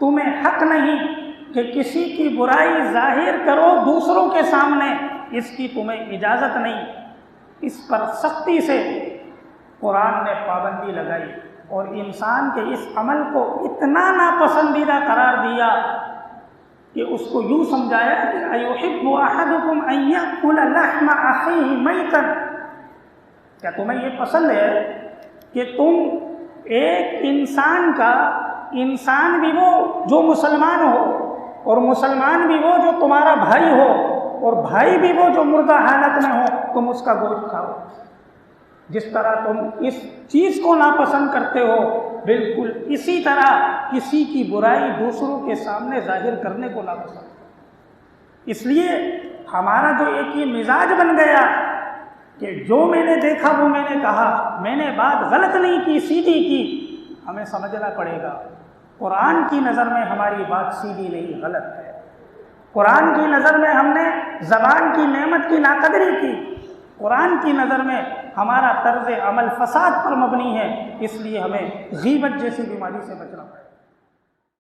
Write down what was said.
تمہیں حق نہیں کہ کسی کی برائی ظاہر کرو دوسروں کے سامنے، اس کی تمہیں اجازت نہیں۔ اس پر سختی سے قرآن نے پابندی لگائی اور انسان کے اس عمل کو اتنا ناپسندیدہ قرار دیا کہ اس کو یوں سمجھایا کہ ایحب احدکم ان یاکل لحم اخیہ میتا، کیا تمہیں یہ پسند ہے کہ تم ایک انسان کا، انسان بھی وہ جو مسلمان ہو اور مسلمان بھی وہ جو تمہارا بھائی ہو اور بھائی بھی وہ جو مردہ حالت میں ہو، تم اس کا گوشت کھاؤ؟ جس طرح تم اس چیز کو ناپسند کرتے ہو، بالکل اسی طرح کسی کی برائی دوسروں کے سامنے ظاہر کرنے کو ناپسند۔ اس لیے ہمارا جو ایک یہ مزاج بن گیا کہ جو میں نے دیکھا وہ میں نے کہا، میں نے بات غلط نہیں کی، سیدھی کی، ہمیں سمجھنا پڑے گا قرآن کی نظر میں ہماری بات سیدھی نہیں، غلط ہے۔ قرآن کی نظر میں ہم نے زبان کی نعمت کی ناقدری کی، قرآن کی نظر میں ہمارا طرز عمل فساد پر مبنی ہے، اس لیے ہمیں غیبت جیسی بیماری سے بچنا پڑے گا۔